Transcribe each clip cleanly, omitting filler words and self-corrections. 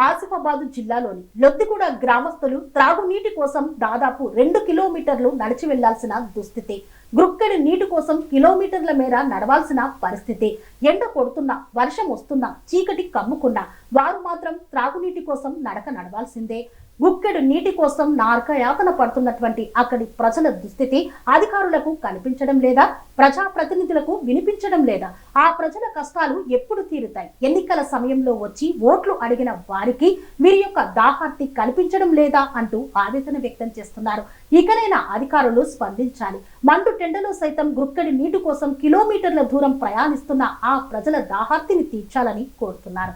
ఆసిఫాబాద్ జిల్లాలోని లొద్దిగూడ గ్రామస్తులు త్రాగునీటి కోసం దాదాపు 2 కిలోమీటర్లు నడిచి వెళ్లాల్సిన దుస్థితి. గ్రుక్కెడి నీటి కోసం కిలోమీటర్ల మేర నడవాల్సిన పరిస్థితి. ఎండ కొడుతున్నా, వర్షం వస్తున్నా, చీకటి కమ్ముకున్నా వారు మాత్రం త్రాగునీటి కోసం నడక నడవాల్సిందే. గుక్కెడు నీటి కోసం నార్కయాతన పడుతున్నటువంటి అక్కడి ప్రజల దుస్థితి అధికారులకు కనిపించడం లేదా, ప్రజాప్రతినిధులకు వినిపించడం లేదా? ఆ ప్రజల కష్టాలు ఎప్పుడు తీరుతాయి? ఎన్నికల సమయంలో వచ్చి ఓట్లు అడిగిన వారికి వీరి యొక్క దాహార్తి కనిపించడం లేదా అంటూ ఆవేదన వ్యక్తం చేస్తున్నారు. ఇకనైనా అధికారులు స్పందించాలి. మండు టెండలో సైతం గుక్కెడి నీటి కోసం కిలోమీటర్ల దూరం ప్రయాణిస్తున్న ఆ ప్రజల దాహార్తిని తీర్చాలని కోరుతున్నారు.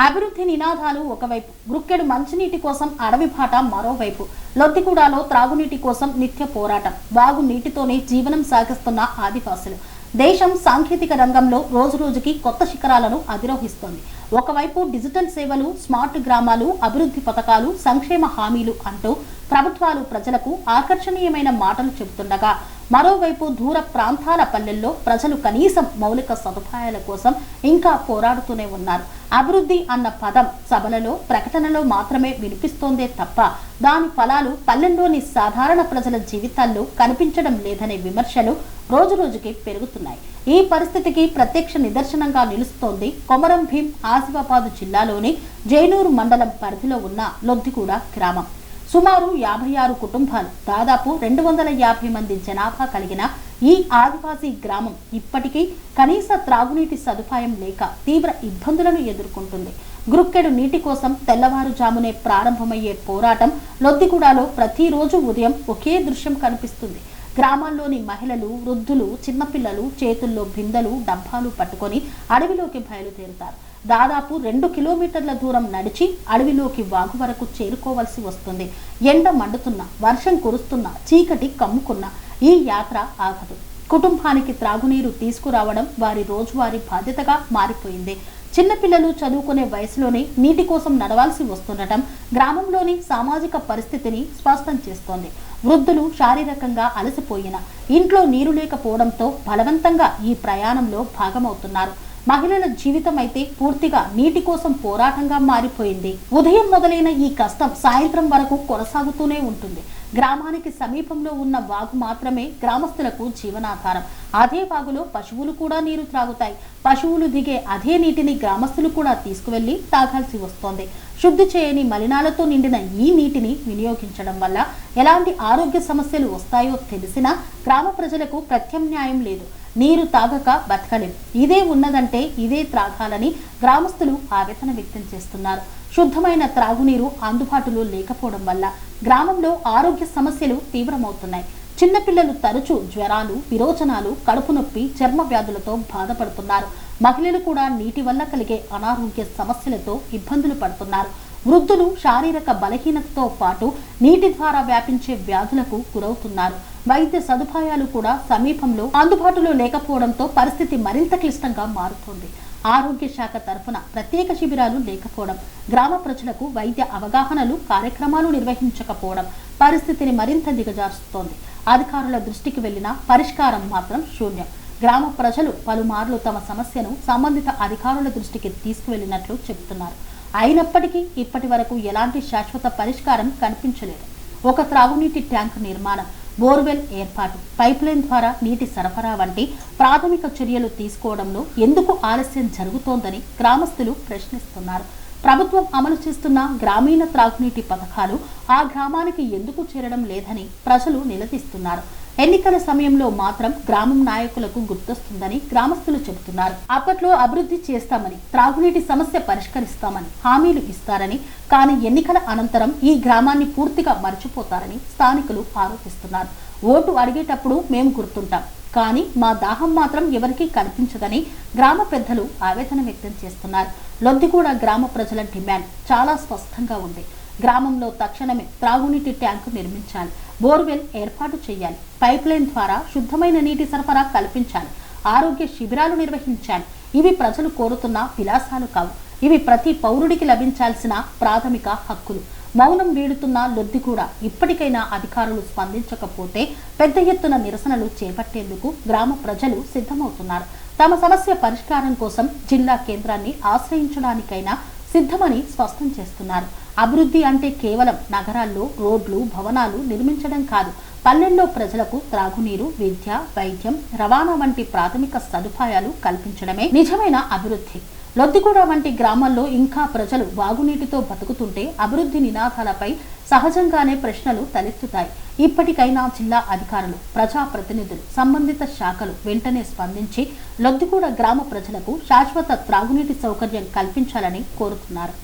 అభివృద్ధి నినాదాలు ఒకవైపు, గుక్కెడు మంచినీటి కోసం అడవి బాట మరోవైపు. లొద్దిగూడలో త్రాగునీటి కోసం నిత్య పోరాటం. వాగు నీటితోనే జీవనం సాగిస్తున్న ఆదివాసులు. దేశం సాంకేతిక రంగంలో రోజురోజుకి కొత్త శిఖరాలను అధిరోహిస్తోంది. ఒకవైపు డిజిటల్ సేవలు, స్మార్ట్ గ్రామాలు, అభివృద్ధి పథకాలు, సంక్షేమ హామీలు అంటూ ప్రభుత్వాలు ప్రజలకు ఆకర్షణీయమైన మాటలు చెబుతుండగా, మరోవైపు దూర ప్రాంతాల పల్లెల్లో ప్రజలు కనీసం మౌలిక సదుపాయాల కోసం ఇంకా పోరాడుతూనే ఉన్నారు. అభివృద్ధి అన్న పదం సభలలో, ప్రకటనలో మాత్రమే వినిపిస్తోందే తప్ప దాని ఫలాలు పల్లెల్లోని సాధారణ ప్రజల జీవితాల్లో కనిపించడం లేదనే విమర్శలు రోజురోజుకి పెరుగుతున్నాయి. ఈ పరిస్థితికి ప్రత్యక్ష నిదర్శనంగా నిలుస్తోంది కొమరం భీం ఆసిఫాబాద్ జిల్లాలోని జైనూరు మండలం పరిధిలో ఉన్న లొద్దిగూడ గ్రామం. సుమారు 56 కుటుంబాలు, దాదాపు 250 మంది జనాభా కలిగిన ఈ ఆదివాసీ గ్రామం ఇప్పటికీ కనీస త్రాగునీటి సదుపాయం లేక తీవ్ర ఇబ్బందులను ఎదుర్కొంటుంది. గుక్కెడు నీటి కోసం తెల్లవారుజామునే ప్రారంభమయ్యే పోరాటం లొద్దిగూడలో ప్రతిరోజు ఉదయం ఒకే దృశ్యం కనిపిస్తుంది. గ్రామాల్లోని మహిళలు, వృద్ధులు, చిన్నపిల్లలు చేతుల్లో బిందెలు, డబ్బాలు పట్టుకొని అడవిలోకి బయలుదేరుతారు. దాదాపు 2 కిలోమీటర్ల దూరం నడిచి అడవిలోకి వాగు వరకు చేరుకోవాల్సి వస్తుంది. ఎండ మండుతున్నా, వర్షం కురుస్తున్నా, చీకటి కమ్ముకున్నా ఈ యాత్ర ఆగదు. కుటుంబానికి త్రాగునీరు తీసుకురావడం వారి రోజువారీ బాధ్యతగా మారిపోయింది. చిన్నపిల్లలు చదువుకునే వయసులోనే నీటి కోసం నడవాల్సి వస్తుండటం గ్రామంలోని సామాజిక పరిస్థితిని స్పష్టం చేస్తోంది. వృద్ధులు శారీరకంగా అలసిపోయిన, ఇంట్లో నీరు లేకపోవడంతో బలవంతంగా ఈ ప్రయాణంలో భాగమవుతున్నారు. మహిళల జీవితం అయితే పూర్తిగా నీటి కోసం పోరాటంగా మారిపోయింది. ఉదయం మొదలైన ఈ కష్టం సాయంత్రం వరకు కొనసాగుతూనే ఉంటుంది. గ్రామానికి సమీపంలో ఉన్న వాగు మాత్రమే గ్రామస్తులకు జీవనాధారం. అదే వాగులో పశువులు కూడా నీరు త్రాగుతాయి. పశువులు దిగే అదే నీటిని గ్రామస్తులు కూడా తీసుకువెళ్లి తాగాల్సి వస్తోంది. శుద్ధి చేయని మలినాలతో నిండిన ఈ నీటిని వినియోగించడం వల్ల ఎలాంటి ఆరోగ్య సమస్యలు వస్తాయో తెలిసినా గ్రామ ప్రజలకు ప్రత్యామ్నాయం లేదు. నీరు తాగక బతకలేం, ఇదే ఉన్నదంటే ఇదే త్రాగాలని గ్రామస్తులు ఆవేదన వ్యక్తం చేస్తున్నారు. శుద్ధమైన త్రాగునీరు అందుబాటులో లేకపోవడం వల్ల గ్రామంలో ఆరోగ్య సమస్యలు తీవ్రమవుతున్నాయి. చిన్నపిల్లలు తరచూ జ్వరాలు, విరోచనాలు, కడుపు నొప్పి, చర్మ వ్యాధులతో బాధపడుతున్నారు. మహిళలు కూడా నీటి వల్ల కలిగే అనారోగ్య సమస్యలతో ఇబ్బందులు పడుతున్నారు. వృద్ధులు శారీరక బలహీనతతో పాటు నీటి ద్వారా వ్యాపించే వ్యాధులకు గురవుతున్నారు. వైద్య సదుపాయాలు కూడా సమీపంలో అందుబాటులో లేకపోవడంతో పరిస్థితి మరింత క్లిష్టంగా మారుతోంది. ఆరోగ్య శాఖ తరఫున ప్రత్యేక శిబిరాలు లేకపోవడం, గ్రామ ప్రజలకు వైద్య అవగాహనలు, కార్యక్రమాలు నిర్వహించకపోవడం పరిస్థితిని మరింత దిగజారుస్తోంది. అధికారుల దృష్టికి వెళ్లిన పరిష్కారం మాత్రం శూన్యం. గ్రామ ప్రజలు పలుమార్లు తమ సమస్యను సంబంధిత అధికారుల దృష్టికి తీసుకువెళ్లినట్లు చెబుతున్నారు. అయినప్పటికీ ఇప్పటి వరకు ఎలాంటి శాశ్వత పరిష్కారం కనిపించలేదు. ఒక త్రాగునీటి ట్యాంకు నిర్మాణం, బోర్వెల్ ఏర్పాటు, పైప్లైన్ ద్వారా నీటి సరఫరా వంటి ప్రాథమిక చర్యలు తీసుకోవడంలో ఎందుకు ఆలస్యం జరుగుతోందని గ్రామస్తులు ప్రశ్నిస్తున్నారు. ప్రభుత్వం అమలు చేస్తున్న గ్రామీణ త్రాగునీటి పథకాలు ఆ గ్రామానికి ఎందుకు చేరడం లేదని ప్రజలు నిలదీస్తున్నారు. ఎన్నికల సమయంలో మాత్రం గ్రామం నాయకులకు గుర్తొస్తుందని గ్రామస్తులు చెబుతున్నారు. అప్పట్లో అభివృద్ధి చేస్తామని, త్రాగునీటి సమస్య పరిష్కరిస్తామని హామీలు ఇస్తారని, కానీ ఎన్నికల అనంతరం ఈ గ్రామాన్ని పూర్తిగా మర్చిపోతారని స్థానికులు ఆరోపిస్తున్నారు. ఓటు అడిగేటప్పుడు మేము గుర్తుంటాం, కానీ మా దాహం మాత్రం ఎవరికీ కనిపించదని గ్రామ పెద్దలు ఆవేదన వ్యక్తం చేస్తున్నారు. లొద్దిగూడ గ్రామ ప్రజల డిమాండ్ చాలా స్పష్టంగా ఉంది. గ్రామంలో తక్షణమే త్రాగునీటి ట్యాంకు నిర్మించాలి, బోర్వెల్ ఏర్పాటు చేయాలి, పైప్లైన్ ద్వారా శుద్ధమైన నీటి సరఫరా కల్పించాలి, ఆరోగ్య శిబిరాలు నిర్వహించాలి. ఇవి ప్రజలు కోరుతున్న విలాసాలు కావు. ఇవి ప్రతి పౌరుడికి లభించాల్సిన ప్రాథమిక హక్కులు. మౌనం వీడుతున్న లొద్దిగూడ ఇప్పటికైనా అధికారులు స్పందించకపోతే పెద్ద ఎత్తున నిరసనలు చేపట్టేందుకు గ్రామ ప్రజలు సిద్ధమవుతున్నారు. తమ సమస్య పరిష్కారం కోసం జిల్లా కేంద్రాన్ని ఆశ్రయించడానికైనా సిద్ధమని స్పష్టం చేస్తున్నారు. అభివృద్ధి అంటే కేవలం నగరాల్లో రోడ్లు, భవనాలు నిర్మించడం కాదు. పల్లెల్లో ప్రజలకు త్రాగునీరు, విద్య, వైద్యం, రవాణా వంటి ప్రాథమిక సదుపాయాలు కల్పించడమే నిజమైన అభివృద్ధి. లొద్దిగూడ వంటి గ్రామాల్లో ఇంకా ప్రజలు వాగునీటితో బతుకుతుంటే అభివృద్ధి నినాదాలపై సహజంగానే ప్రశ్నలు తలెత్తుతాయి. ఇప్పటికైనా జిల్లా అధికారులు, ప్రజాప్రతినిధులు, సంబంధిత శాఖలు వెంటనే స్పందించి లొద్దిగూడ గ్రామ ప్రజలకు శాశ్వత త్రాగునీటి సౌకర్యం కల్పించాలని కోరుతున్నారు.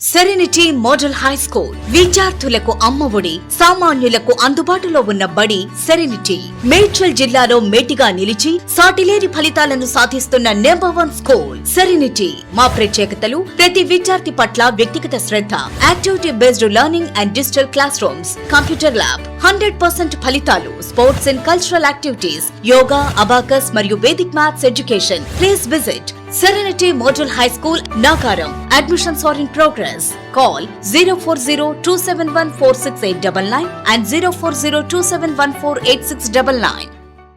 సెరెనిటీ మోడల్ హై స్కూల్ విద్యార్థులకు అమ్మఒడి, సామాన్యులకు అందుబాటులో ఉన్న బడి సెరెనిటీ. మేడ్చల్ జిల్లాలో మేటిగా నిలిచి సాటిలేని ఫలితాలను సాధిస్తున్న #1 స్కూల్ సెరెనిటీ. మా ప్రత్యేకతలు ప్రతి విద్యార్థి పట్ల వ్యక్తిగత శ్రద్ధ, activity based learning and digital classrooms, computer lab, 100% ఫలితాలు, sports and cultural activities, yoga, abacus మరియు Vedic maths education. Please visit Serenity Model High School, Nagaram. Admissions are in progress. Call 040-271-46899 and 040-271-48699.